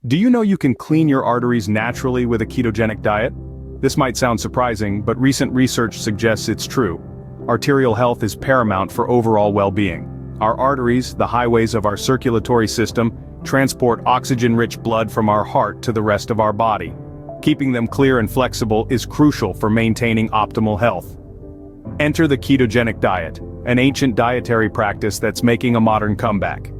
Do you know you can clean your arteries naturally with a ketogenic diet? This might sound surprising, but recent research suggests it's true. Arterial health is paramount for overall well-being. Our arteries, the highways of our circulatory system, transport oxygen-rich blood from our heart to the rest of our body. Keeping them clear and flexible is crucial for maintaining optimal health. Enter the ketogenic diet, an ancient dietary practice that's making a modern comeback.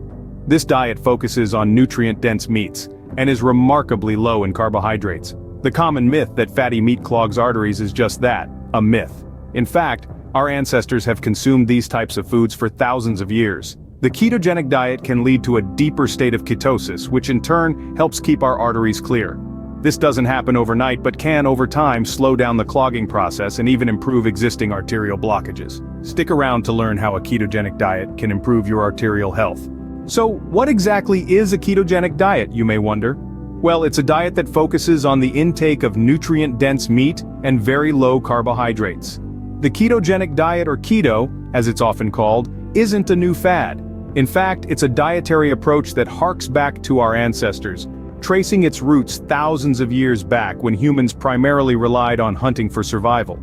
This diet focuses on nutrient-dense meats and is remarkably low in carbohydrates. The common myth that fatty meat clogs arteries is just that, a myth. In fact, our ancestors have consumed these types of foods for thousands of years. The ketogenic diet can lead to a deeper state of ketosis, which in turn helps keep our arteries clear. This doesn't happen overnight but can, over time, slow down the clogging process and even improve existing arterial blockages. Stick around to learn how a ketogenic diet can improve your arterial health. So, what exactly is a ketogenic diet, you may wonder? Well, it's a diet that focuses on the intake of nutrient-dense meat and very low carbohydrates. The ketogenic diet, or keto, as it's often called, isn't a new fad. In fact, it's a dietary approach that harks back to our ancestors, tracing its roots thousands of years back when humans primarily relied on hunting for survival.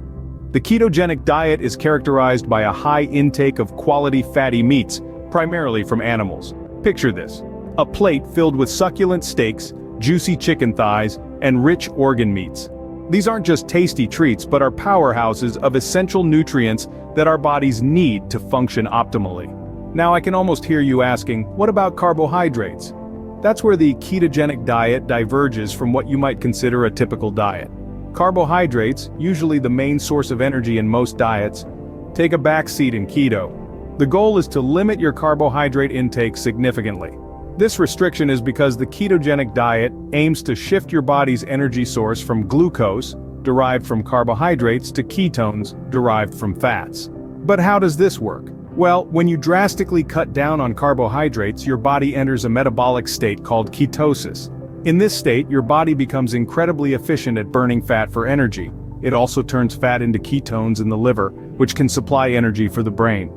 The ketogenic diet is characterized by a high intake of quality fatty meats, primarily from animals. Picture this: a plate filled with succulent steaks, juicy chicken thighs, and rich organ meats. These aren't just tasty treats but are powerhouses of essential nutrients that our bodies need to function optimally. Now I can almost hear you asking, what about carbohydrates? That's where the ketogenic diet diverges from what you might consider a typical diet. Carbohydrates, usually the main source of energy in most diets, take a backseat in keto. The goal is to limit your carbohydrate intake significantly. This restriction is because the ketogenic diet aims to shift your body's energy source from glucose, derived from carbohydrates, to ketones, derived from fats. But how does this work? Well, when you drastically cut down on carbohydrates, your body enters a metabolic state called ketosis. In this state, your body becomes incredibly efficient at burning fat for energy. It also turns fat into ketones in the liver, which can supply energy for the brain.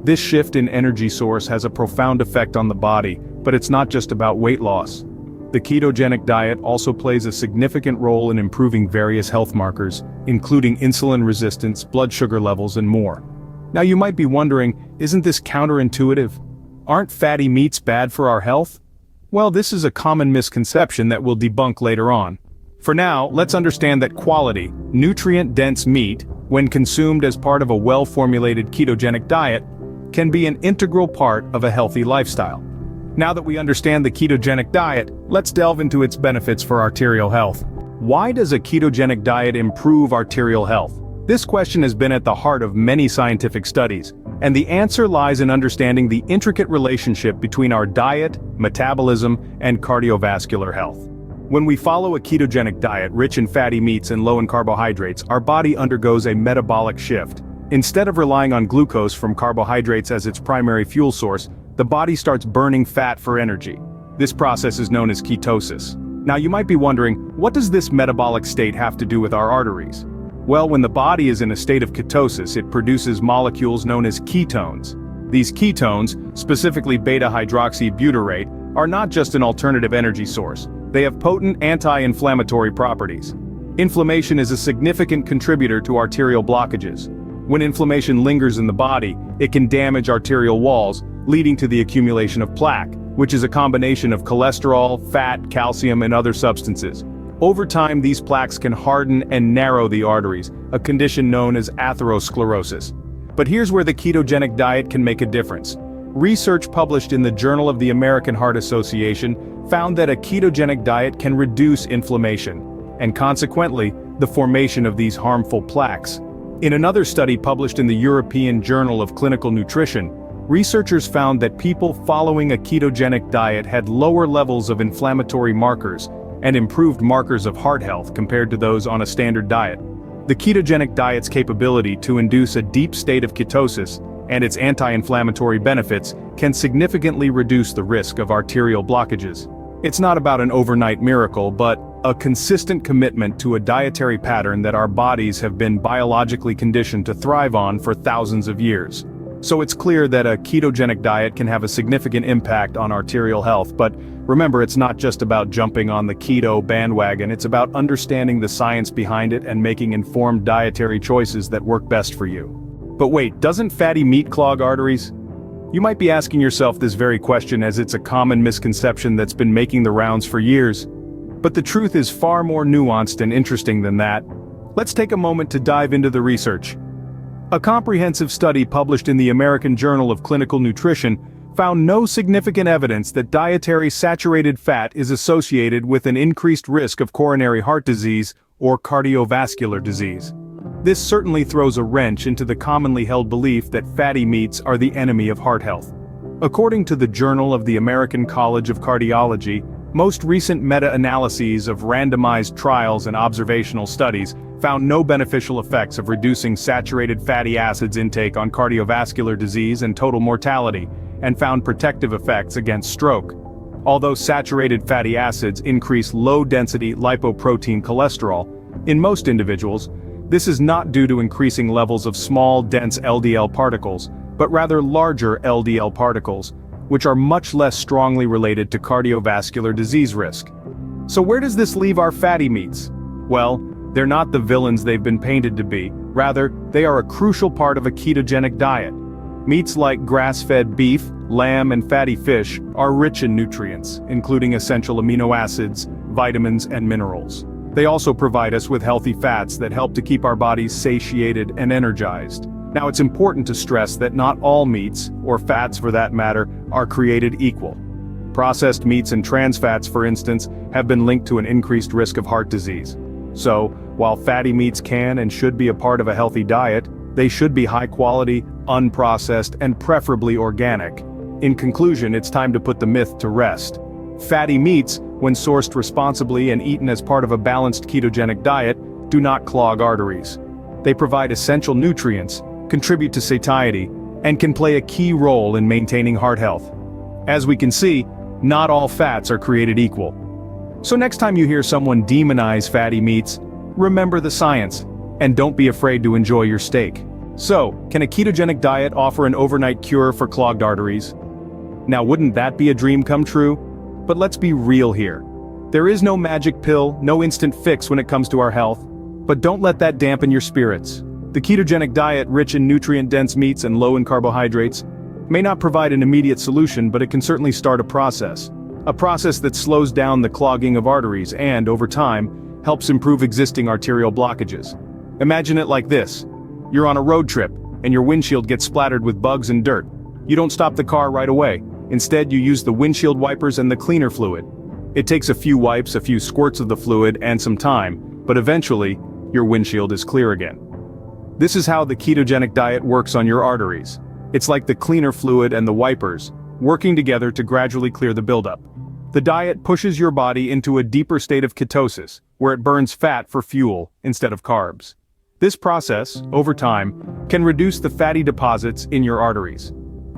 This shift in energy source has a profound effect on the body, but it's not just about weight loss. The ketogenic diet also plays a significant role in improving various health markers, including insulin resistance, blood sugar levels, and more. Now you might be wondering, isn't this counterintuitive? Aren't fatty meats bad for our health? Well, this is a common misconception that we'll debunk later on. For now, let's understand that quality, nutrient-dense meat, when consumed as part of a well-formulated ketogenic diet, can be an integral part of a healthy lifestyle. Now that we understand the ketogenic diet, let's delve into its benefits for arterial health. Why does a ketogenic diet improve arterial health? This question has been at the heart of many scientific studies, and the answer lies in understanding the intricate relationship between our diet, metabolism, and cardiovascular health. When we follow a ketogenic diet rich in fatty meats and low in carbohydrates, our body undergoes a metabolic shift. Instead of relying on glucose from carbohydrates as its primary fuel source, the body starts burning fat for energy. This process is known as ketosis. Now you might be wondering, what does this metabolic state have to do with our arteries? Well, when the body is in a state of ketosis, it produces molecules known as ketones. These ketones, specifically beta-hydroxybutyrate, are not just an alternative energy source. They have potent anti-inflammatory properties. Inflammation is a significant contributor to arterial blockages. When inflammation lingers in the body, it can damage arterial walls, leading to the accumulation of plaque, which is a combination of cholesterol, fat, calcium, and other substances. Over time, these plaques can harden and narrow the arteries, a condition known as atherosclerosis. But here's where the ketogenic diet can make a difference. Research published in the Journal of the American Heart Association found that a ketogenic diet can reduce inflammation, and consequently, the formation of these harmful plaques. In another study published in the European Journal of Clinical Nutrition, researchers found that people following a ketogenic diet had lower levels of inflammatory markers and improved markers of heart health compared to those on a standard diet. The ketogenic diet's capability to induce a deep state of ketosis and its anti-inflammatory benefits can significantly reduce the risk of arterial blockages. It's not about an overnight miracle, but a consistent commitment to a dietary pattern that our bodies have been biologically conditioned to thrive on for thousands of years. So it's clear that a ketogenic diet can have a significant impact on arterial health, but remember, it's not just about jumping on the keto bandwagon, it's about understanding the science behind it and making informed dietary choices that work best for you. But wait, doesn't fatty meat clog arteries? You might be asking yourself this very question, as it's a common misconception that's been making the rounds for years. But the truth is far more nuanced and interesting than that. Let's take a moment to dive into the research. A comprehensive study published in the American Journal of Clinical Nutrition found no significant evidence that dietary saturated fat is associated with an increased risk of coronary heart disease or cardiovascular disease. This certainly throws a wrench into the commonly held belief that fatty meats are the enemy of heart health. According to the Journal of the American College of Cardiology, most recent meta-analyses of randomized trials and observational studies found no beneficial effects of reducing saturated fatty acids intake on cardiovascular disease and total mortality, and found protective effects against stroke. Although saturated fatty acids increase low-density lipoprotein cholesterol, in most individuals, this is not due to increasing levels of small, dense LDL particles, but rather larger LDL particles, which are much less strongly related to cardiovascular disease risk. So where does this leave our fatty meats? Well, they're not the villains they've been painted to be, rather, they are a crucial part of a ketogenic diet. Meats like grass-fed beef, lamb, and fatty fish are rich in nutrients, including essential amino acids, vitamins, and minerals. They also provide us with healthy fats that help to keep our bodies satiated and energized. Now, it's important to stress that not all meats, or fats for that matter, are created equal. Processed meats and trans fats, for instance, have been linked to an increased risk of heart disease. So, while fatty meats can and should be a part of a healthy diet, they should be high quality, unprocessed, and preferably organic. In conclusion, it's time to put the myth to rest. Fatty meats, when sourced responsibly and eaten as part of a balanced ketogenic diet, do not clog arteries. They provide essential nutrients, contribute to satiety, and can play a key role in maintaining heart health. As we can see, not all fats are created equal. So next time you hear someone demonize fatty meats, remember the science, and don't be afraid to enjoy your steak. So, can a ketogenic diet offer an overnight cure for clogged arteries? Now, wouldn't that be a dream come true? But let's be real here. There is no magic pill, no instant fix when it comes to our health. But don't let that dampen your spirits. The ketogenic diet, rich in nutrient-dense meats and low in carbohydrates, may not provide an immediate solution, but it can certainly start a process. A process that slows down the clogging of arteries and, over time, helps improve existing arterial blockages. Imagine it like this. You're on a road trip, and your windshield gets splattered with bugs and dirt. You don't stop the car right away. Instead, you use the windshield wipers and the cleaner fluid. It takes a few wipes, a few squirts of the fluid, and some time, but eventually, your windshield is clear again. This is how the ketogenic diet works on your arteries. It's like the cleaner fluid and the wipers, working together to gradually clear the buildup. The diet pushes your body into a deeper state of ketosis, where it burns fat for fuel instead of carbs. This process, over time, can reduce the fatty deposits in your arteries.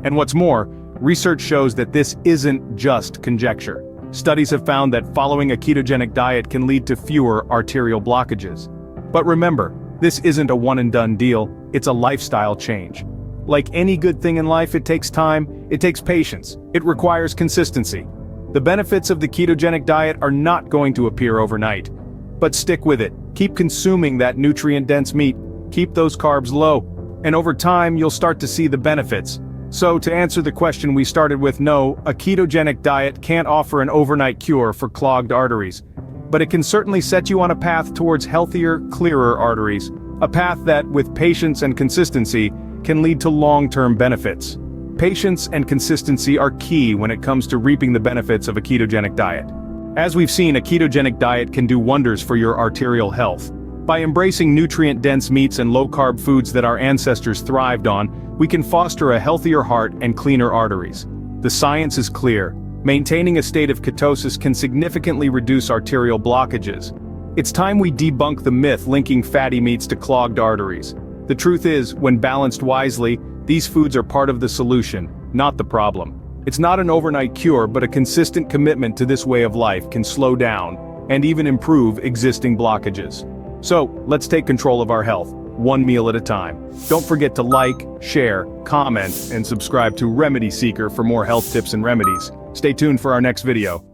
And what's more, research shows that this isn't just conjecture. Studies have found that following a ketogenic diet can lead to fewer arterial blockages. But remember, this isn't a one-and-done deal, it's a lifestyle change. Like any good thing in life, it takes time, it takes patience, it requires consistency. The benefits of the ketogenic diet are not going to appear overnight. But stick with it, keep consuming that nutrient-dense meat, keep those carbs low, and over time you'll start to see the benefits. So to answer the question we started with, no, a ketogenic diet can't offer an overnight cure for clogged arteries. But it can certainly set you on a path towards healthier, clearer arteries. A path that, with patience and consistency, can lead to long-term benefits. Patience and consistency are key when it comes to reaping the benefits of a ketogenic diet. As we've seen, a ketogenic diet can do wonders for your arterial health. By embracing nutrient-dense meats and low-carb foods that our ancestors thrived on, we can foster a healthier heart and cleaner arteries. The science is clear. Maintaining a state of ketosis can significantly reduce arterial blockages. It's time we debunk the myth linking fatty meats to clogged arteries. The truth is, when balanced wisely, these foods are part of the solution, not the problem. It's not an overnight cure, but a consistent commitment to this way of life can slow down and even improve existing blockages. So, let's take control of our health. one meal at a time. Don't forget to like, share, comment, and subscribe to Remedy Seeker for more health tips and remedies. Stay tuned for our next video.